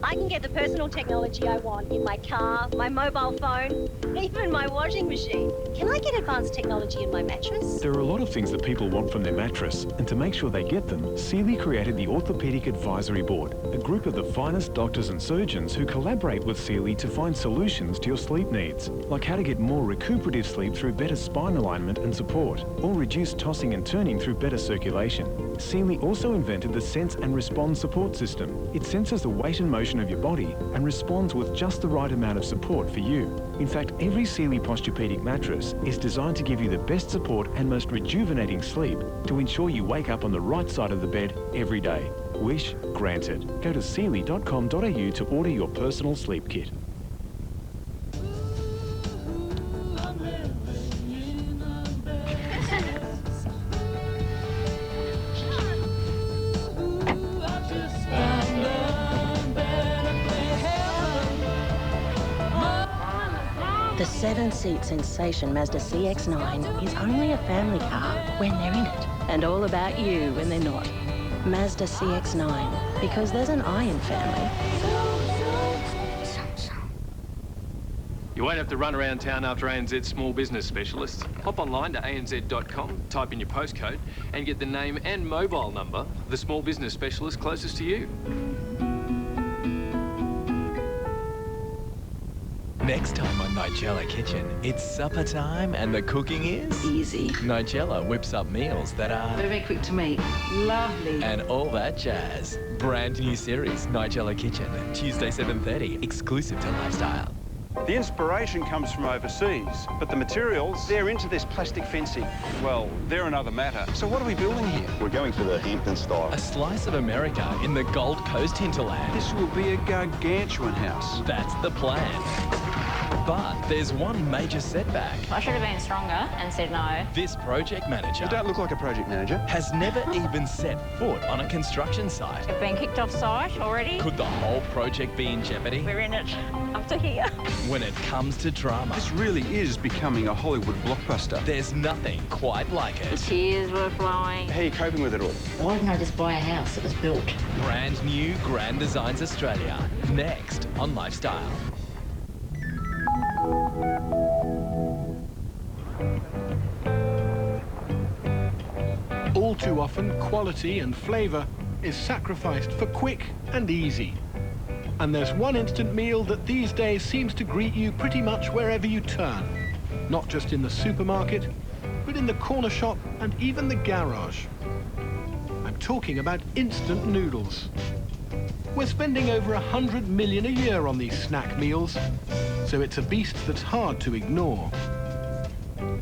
I can get the personal technology I want in my car, my mobile phone, even my washing machine. Can I get advanced technology in my mattress? There are a lot of things that people want from their mattress, and to make sure they get them, Sealy created the Orthopaedic Advisory Board, a group of the finest doctors and surgeons who collaborate with Sealy to find solutions to your sleep needs, like how to get more recuperative sleep through better spine alignment and support, or reduce tossing and turning through better circulation. Sealy also invented the Sense and Respond support system. It senses the weight and motion of your body and responds with just the right amount of support for you. In fact, every Sealy Posturepedic mattress is designed to give you the best support and most rejuvenating sleep to ensure you wake up on the right side of the bed every day. Wish granted. Go to sealy.com.au to order your personal sleep kit. The 7-seat sensation Mazda CX-9 is only a family car when they're in it, and all about you when they're not. Mazda CX-9, because there's an I in family. You won't have to run around town after ANZ's small business specialists. Hop online to anz.com, type in your postcode, and get the name and mobile number of the small business specialist closest to you. Next time on Nigella Kitchen, it's supper time and the cooking is... easy. Nigella whips up meals that are... Very quick to make. Lovely. and all that jazz. Brand new series, Nigella Kitchen, Tuesday 7:30, exclusive to Lifestyle. The inspiration comes from overseas, but the materials, they're into this plastic fencing. Well, they're another matter. So what are we building here? We're going for the Hampton style. A slice of America in the Gold Coast hinterland. This will be a gargantuan house. That's the plan. But there's one major setback. I should have been stronger and said no. This project manager... You don't look like a project manager. ...has never even set foot on a construction site. I've been kicked off site already. Could the whole project be in jeopardy? We're in it up to here. When it comes to drama... This really is becoming a Hollywood blockbuster. There's nothing quite like it. The tears were flowing. How are you coping with it all? Why didn't I just buy a house that was built? Brand new Grand Designs Australia. Next on Lifestyle. All too often, quality and flavour is sacrificed for quick and easy. And there's one instant meal that these days seems to greet you pretty much wherever you turn. Not just in the supermarket, but in the corner shop and even the garage. I'm talking about instant noodles. We're spending over 100 million a year on these snack meals, so it's a beast that's hard to ignore.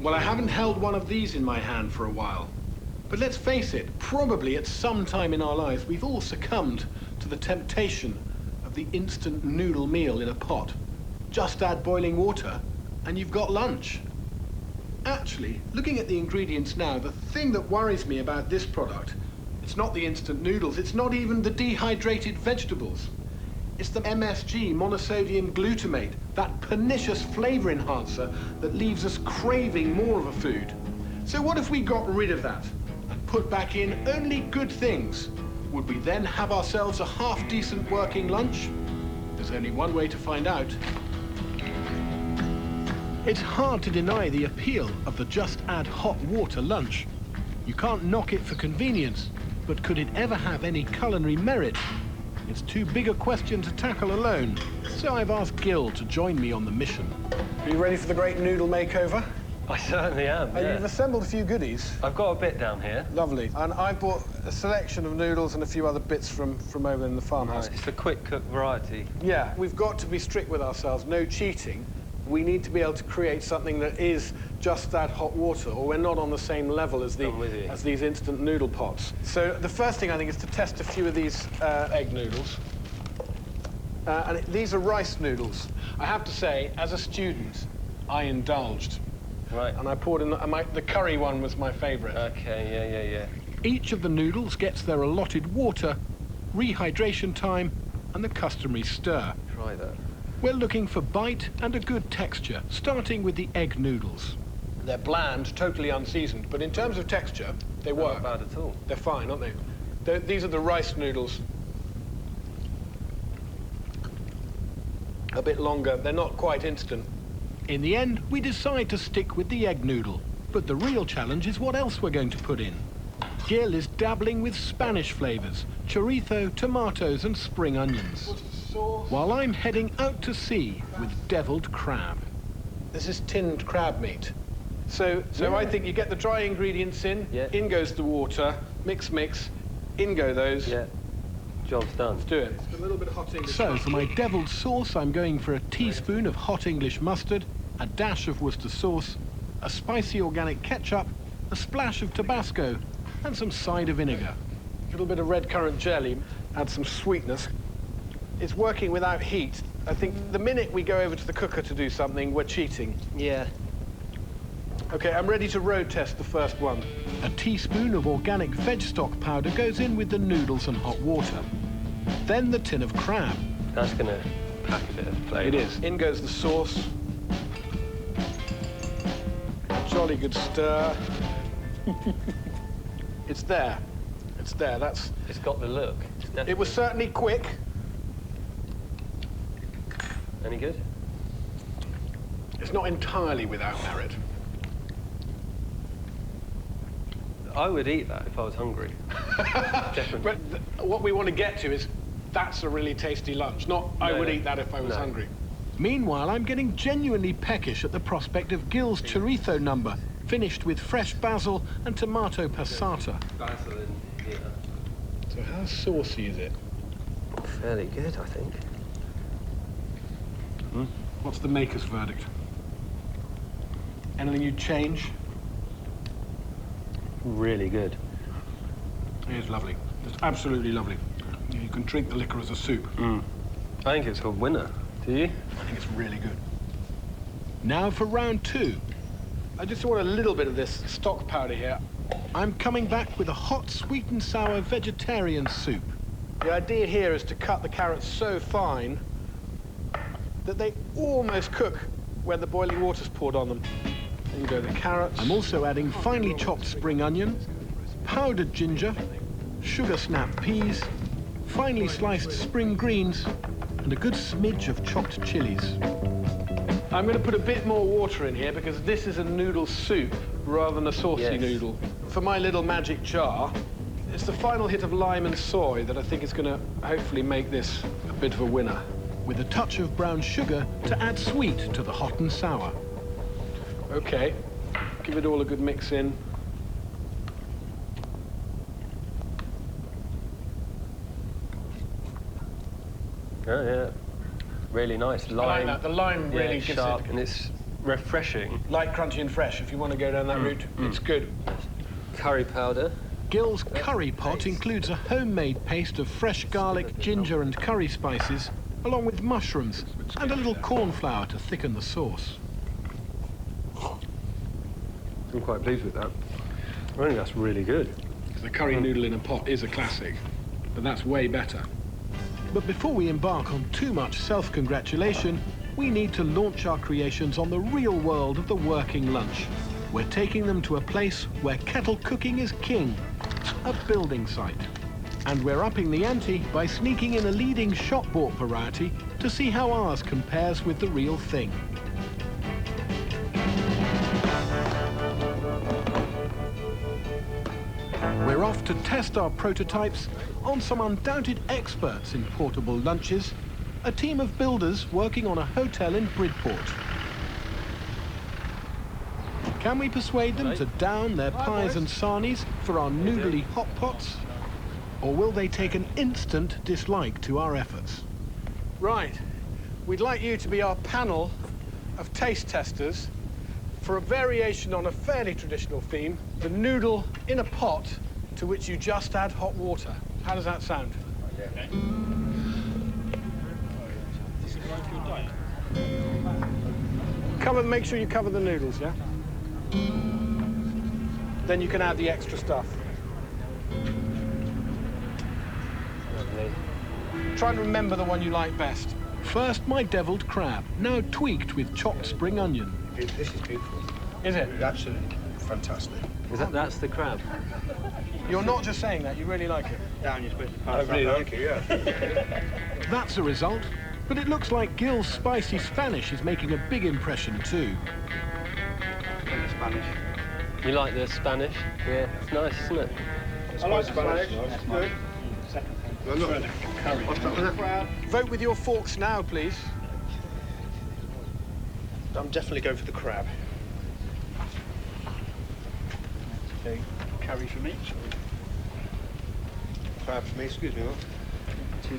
Well, I haven't held one of these in my hand for a while. But let's face it, probably at some time in our lives, we've all succumbed to the temptation of the instant noodle meal in a pot. Just add boiling water, and you've got lunch. Actually, looking at the ingredients now, the thing that worries me about this product, it's not the instant noodles, it's not even the dehydrated vegetables. It's the MSG, monosodium glutamate, that pernicious flavor enhancer that leaves us craving more of a food. So what if we got rid of that and put back in only good things? Would we then have ourselves a half-decent working lunch? There's only one way to find out. It's hard to deny the appeal of the just add hot water lunch. You can't knock it for convenience, but could it ever have any culinary merit? It's too big a question to tackle alone, so I've asked Gil to join me on the mission. Are you ready for the great noodle makeover? I certainly am, yeah. You've assembled a few goodies. I've got a bit down here. Lovely. And I bought a selection of noodles and a few other bits from over in the farmhouse. It's a quick cook variety. Yeah, we've got to be strict with ourselves. No cheating. We need to be able to create something that is just that hot water, or we're not on the same level as these instant noodle pots. So the first thing I think is to test a few of these egg noodles. These are rice noodles. I have to say, as a student, I indulged. Right. And I poured in the curry one was my favourite. Okay, yeah. Each of the noodles gets their allotted water, rehydration time, and the customary stir. Try that. We're looking for bite and a good texture, starting with the egg noodles. They're bland, totally unseasoned, but in terms of texture, they work. Not bad at all. They're fine, aren't they? These are the rice noodles. A bit longer. They're not quite instant. In the end, we decide to stick with the egg noodle. But the real challenge is what else we're going to put in. Gil is dabbling with Spanish flavors, chorizo, tomatoes, and spring onions. While I'm heading out to sea with deviled crab. This is tinned crab meat. So I think you get the dry ingredients in goes the water, mix, in go those. Yeah, job's done. Let's do it. A little bit of hot English. So for my deviled sauce, I'm going for a teaspoon of hot English mustard, a dash of Worcester sauce, a spicy organic ketchup, a splash of Tabasco, and some cider vinegar. A little bit of red currant jelly, add some sweetness. It's working without heat. I think the minute we go over to the cooker to do something, we're cheating. Yeah. Okay, I'm ready to road test the first one. A teaspoon of organic veg stock powder goes in with the noodles and hot water. Then the tin of crab. That's gonna pack a bit of flavour. It is. In goes the sauce. A jolly good stir. It's there. that's there. That's. It's got the look. It was certainly quick. Any good? It's not entirely without merit. I would eat that if I was hungry. Definitely. But what we want to get to is that's a really tasty lunch, not I would eat that if I was hungry. Meanwhile, I'm getting genuinely peckish at the prospect of Gil's chorizo number, finished with fresh basil and tomato passata. Basil in here. So how saucy is it? Fairly good, I think. What's the maker's verdict? Anything you'd change? Really good. It is lovely. It's absolutely lovely. You can drink the liquor as a soup. I think it's a winner. Do you? I think it's really good. Now for round 2. I just want a little bit of this stock powder here. I'm coming back with a hot, sweet and sour vegetarian soup. The idea here is to cut the carrots so fine that they almost cook when the boiling water's poured on them. There you go, the carrots. I'm also adding finely chopped spring onion, powdered ginger, sugar snap peas, finely sliced spring greens, and a good smidge of chopped chilies. I'm going to put a bit more water in here because this is a noodle soup rather than a saucy noodle. For my little magic jar, it's the final hit of lime and soy that I think is going to hopefully make this a bit of a winner. With a touch of brown sugar to add sweet to the hot and sour. Okay, give it all a good mix in. Oh, yeah. Really nice. Lime. I like that. The lime really gives sharp, it... and it's refreshing. Light, crunchy and fresh, if you want to go down that route. It's good. Curry powder. Gil's curry pot includes a homemade paste of fresh garlic, ginger and curry spices, along with mushrooms and a little corn flour to thicken the sauce. I'm quite pleased with that. I think that's really good. The curry noodle in a pot is a classic, but that's way better. But before we embark on too much self-congratulation, we need to launch our creations on the real world of the working lunch. We're taking them to a place where kettle cooking is king, a building site. And we're upping the ante by sneaking in a leading shop-bought variety to see how ours compares with the real thing. We're off to test our prototypes on some undoubted experts in portable lunches, a team of builders working on a hotel in Bridport. Can we persuade them to down their pies and sarnies for our noodly hot pots? Or will they take an instant dislike to our efforts? Right. We'd like you to be our panel of taste testers for a variation on a fairly traditional theme, the noodle in a pot to which you just add hot water. How does that sound? Okay. Make sure you cover the noodles, yeah? Then you can add the extra stuff. Try and remember the one you like best. First, my deviled crab, now tweaked with chopped spring onion. This is beautiful. Is it? Absolutely fantastic. That's the crab? You're not just saying that, you really like it. Down, you're supposed to pass that. I really like it, yeah. That's a result, but it looks like Gil's spicy Spanish is making a big impression too. Spanish. You like the Spanish? Yeah, it's nice, isn't it? I like Spanish. It's good. Vote with your forks now, please. I'm definitely going for the crab. Okay, curry for me. Crab for me, excuse me, what?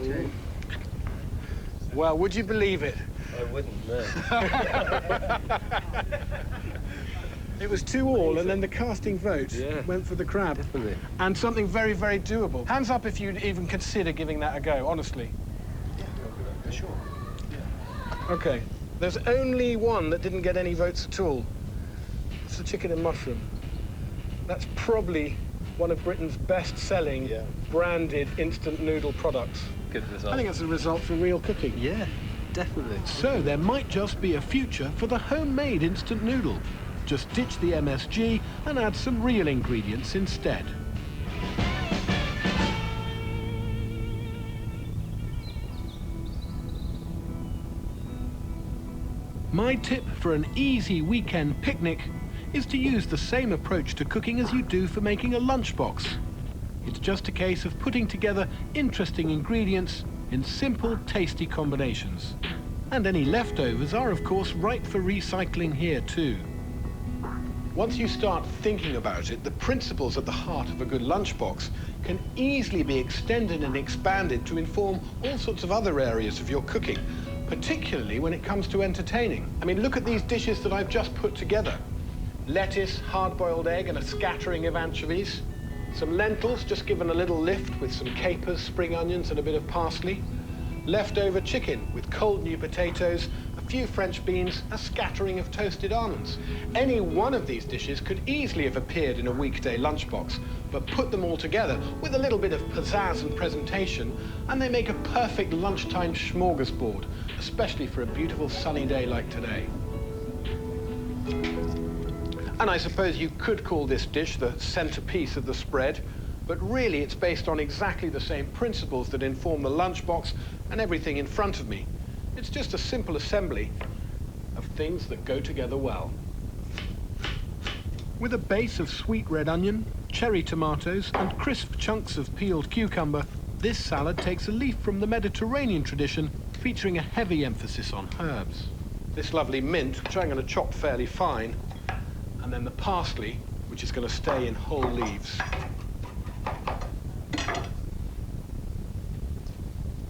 2-2. Well, would you believe it? I wouldn't, no. It was 2-2, and then the casting vote went for the crab. Definitely. And something very, very doable. Hands up if you'd even consider giving that a go, honestly. Yeah, sure. Yeah. Okay. There's only one that didn't get any votes at all. It's the chicken and mushroom. That's probably one of Britain's best-selling branded instant noodle products. Good result. I think it's a result for real cooking. Yeah, definitely. So there might just be a future for the homemade instant noodle. Just ditch the MSG and add some real ingredients instead. My tip for an easy weekend picnic is to use the same approach to cooking as you do for making a lunchbox. It's just a case of putting together interesting ingredients in simple, tasty combinations. And any leftovers are, of course, ripe for recycling here too. Once you start thinking about it, the principles at the heart of a good lunchbox can easily be extended and expanded to inform all sorts of other areas of your cooking, particularly when it comes to entertaining. I mean, look at these dishes that I've just put together. Lettuce, hard-boiled egg, and a scattering of anchovies. Some lentils, just given a little lift with some capers, spring onions, and a bit of parsley. Leftover chicken with cold new potatoes, a few French beans, a scattering of toasted almonds. Any one of these dishes could easily have appeared in a weekday lunchbox, but put them all together with a little bit of pizzazz and presentation, and they make a perfect lunchtime smorgasbord, especially for a beautiful sunny day like today. And I suppose you could call this dish the centerpiece of the spread, but really it's based on exactly the same principles that inform the lunchbox and everything in front of me. It's just a simple assembly of things that go together well. With a base of sweet red onion, cherry tomatoes, and crisp chunks of peeled cucumber, this salad takes a leaf from the Mediterranean tradition, featuring a heavy emphasis on herbs. This lovely mint, which I'm going to chop fairly fine, and then the parsley, which is going to stay in whole leaves.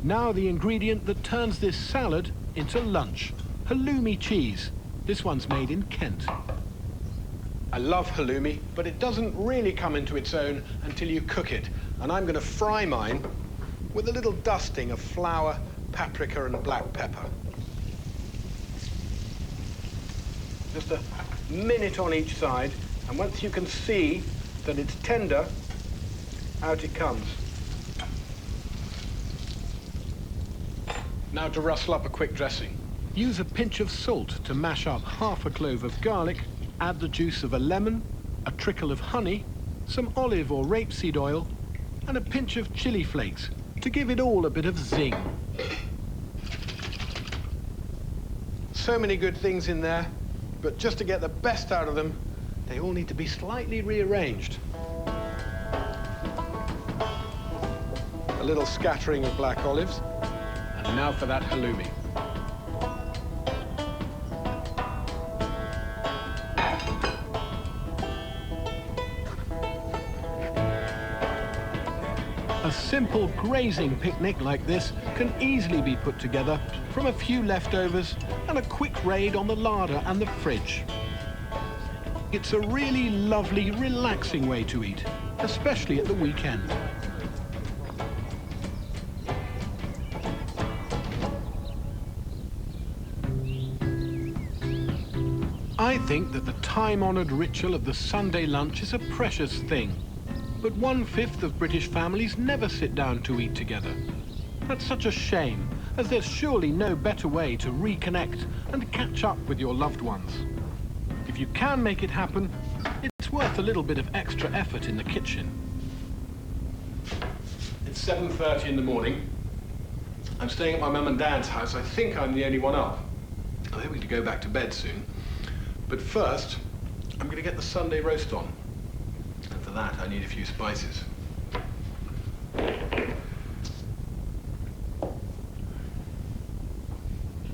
Now the ingredient that turns this salad into lunch, halloumi cheese. This one's made in Kent. I love halloumi, but it doesn't really come into its own until you cook it. And I'm going to fry mine with a little dusting of flour, paprika, and black pepper. Just a minute on each side, and once you can see that it's tender, out it comes. Now to rustle up a quick dressing. Use a pinch of salt to mash up half a clove of garlic, add the juice of a lemon, a trickle of honey, some olive or rapeseed oil, and a pinch of chili flakes to give it all a bit of zing. So many good things in there, but just to get the best out of them, they all need to be slightly rearranged. A little scattering of black olives. And now for that halloumi. A simple grazing picnic like this can easily be put together from a few leftovers and a quick raid on the larder and the fridge. It's a really lovely, relaxing way to eat, especially at the weekend. I think that the time-honoured ritual of the Sunday lunch is a precious thing, but 1/5 of British families never sit down to eat together. That's such a shame, as there's surely no better way to reconnect and catch up with your loved ones. If you can make it happen, it's worth a little bit of extra effort in the kitchen. It's 7:30 in the morning. I'm staying at my mum and dad's house. I think I'm the only one up. I'm hoping to go back to bed soon. But first, I'm going to get the Sunday roast on. And for that, I need a few spices.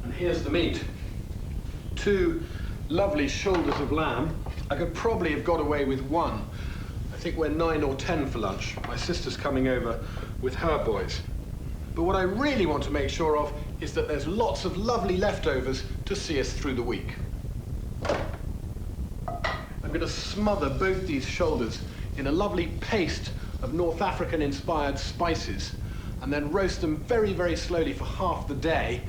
And here's the meat. 2 lovely shoulders of lamb. I could probably have got away with 1. I think we're 9 or 10 for lunch. My sister's coming over with her boys. But what I really want to make sure of is that there's lots of lovely leftovers to see us through the week. I'm going to smother both these shoulders in a lovely paste of North African-inspired spices and then roast them very, very slowly for half the day.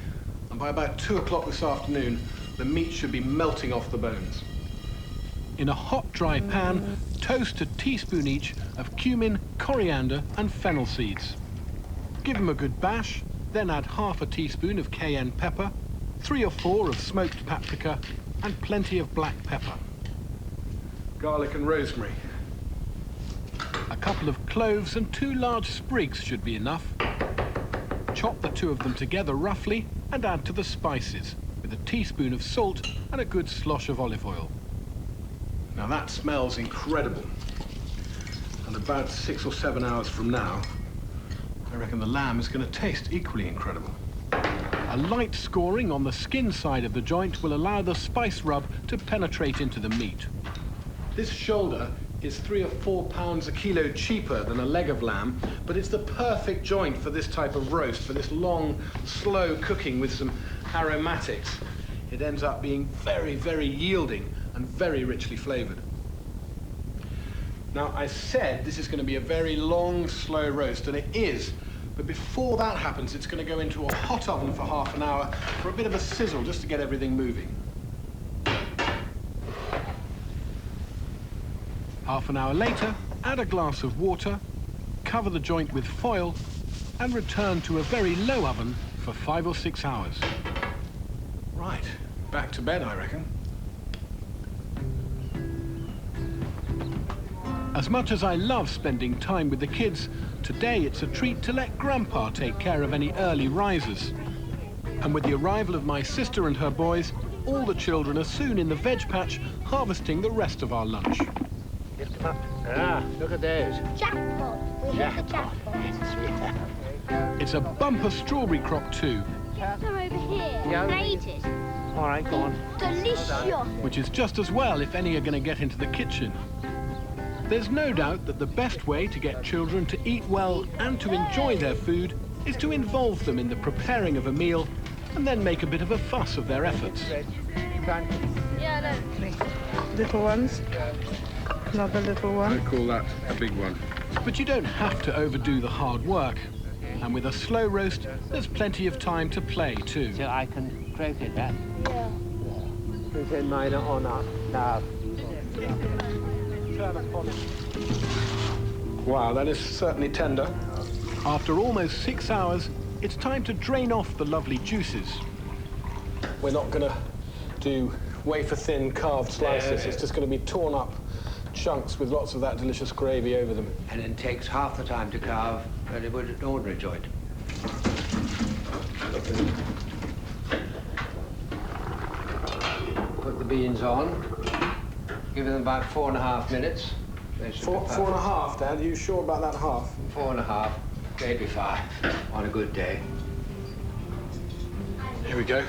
And by about 2 o'clock this afternoon, the meat should be melting off the bones. In a hot, dry pan, toast a teaspoon each of cumin, coriander, and fennel seeds. Give them a good bash, then add half a teaspoon of cayenne pepper, 3 or 4 of smoked paprika, and plenty of black pepper. Garlic and rosemary. A couple of cloves and 2 large sprigs should be enough. Chop the 2 of them together roughly and add to the spices. with a teaspoon of salt and a good slosh of olive oil. Now that smells incredible. And about 6 or 7 hours from now, I reckon the lamb is going to taste equally incredible. A light scoring on the skin side of the joint will allow the spice rub to penetrate into the meat. This shoulder is 3 or 4 pounds a kilo cheaper than a leg of lamb, but it's the perfect joint for this type of roast, for this long, slow cooking with some aromatics. It ends up being very, very yielding and very richly flavored. Now, I said this is going to be a very long, slow roast, and it is. But before that happens, it's going to go into a hot oven for half an hour for a bit of a sizzle, just to get everything moving. Half an hour later, add a glass of water, cover the joint with foil, and return to a very low oven for 5 or 6 hours. Right, back to bed, I reckon. As much as I love spending time with the kids, today it's a treat to let Grandpa take care of any early risers. And with the arrival of my sister and her boys, all the children are soon in the veg patch harvesting the rest of our lunch. Ah, look at those. Jackpot. We hit the jackpot. It's a bumper strawberry crop too. Come over here. Yeah. Can I eat it? All right, go on. Delicious. Which is just as well if any are going to get into the kitchen. There's no doubt that the best way to get children to eat well and to enjoy their food is to involve them in the preparing of a meal and then make a bit of a fuss of their efforts. Yeah, no. Little ones. Another little one. I call that a big one. But you don't have to overdo the hard work. And with a slow roast, there's plenty of time to play too. So I can croak it, that? Yeah. Is it minor or not? No. Wow, that is certainly tender. After almost 6 hours, it's time to drain off the lovely juices. We're not going to do wafer-thin carved slices. It's just going to be torn up chunks with lots of that delicious gravy over them. And it takes half the time to carve than it would an ordinary joint. Put the beans on. Give them about 4.5 minutes. 4.5, Dad? Are you sure about that half? 4.5, maybe 5, on a good day. Here we go.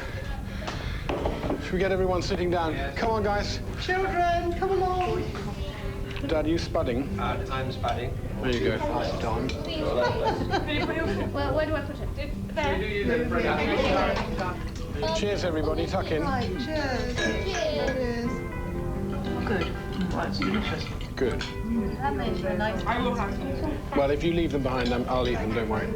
Should we get everyone sitting down? Yes. Come on, guys. Children, come along. Dad, are you spudding? I'm spudding. There you go. Pass it on. Well, where do I put it? Cheers, everybody. Tuck in. Right, cheers. Cheers. Good. Right, it's delicious. Good. Well, if you leave them behind, I'll eat them, don't worry.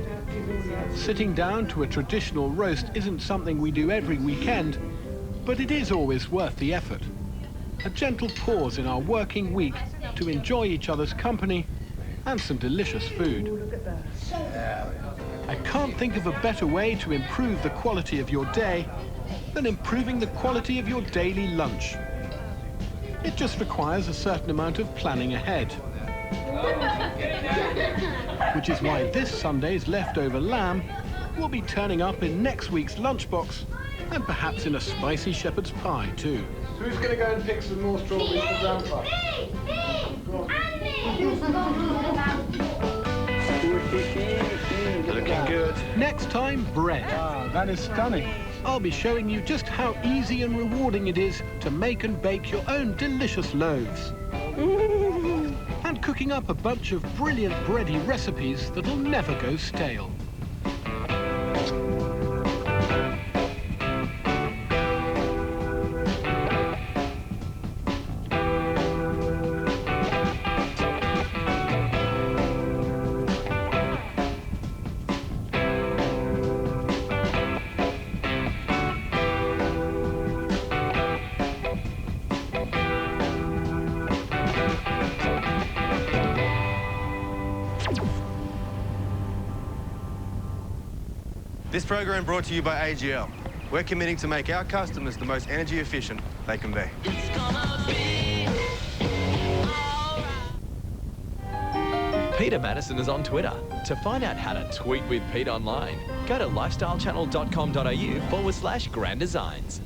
Sitting down to a traditional roast isn't something we do every weekend, but it is always worth the effort. A gentle pause in our working week to enjoy each other's company and some delicious food. I can't think of a better way to improve the quality of your day than improving the quality of your daily lunch. It just requires a certain amount of planning ahead. Which is why this Sunday's leftover lamb will be turning up in next week's lunchbox and perhaps in a spicy shepherd's pie too. Who's going to go and pick some more strawberries for Grandpa? Looking good. Next time, bread. Wow, that is stunning. I'll be showing you just how easy and rewarding it is to make and bake your own delicious loaves. And cooking up a bunch of brilliant bready recipes that'll never go stale. This program brought to you by AGL. We're committing to make our customers the most energy efficient they can be. Peter Madison is on Twitter. To find out how to tweet with Pete online, go to lifestylechannel.com.au/Grand Designs.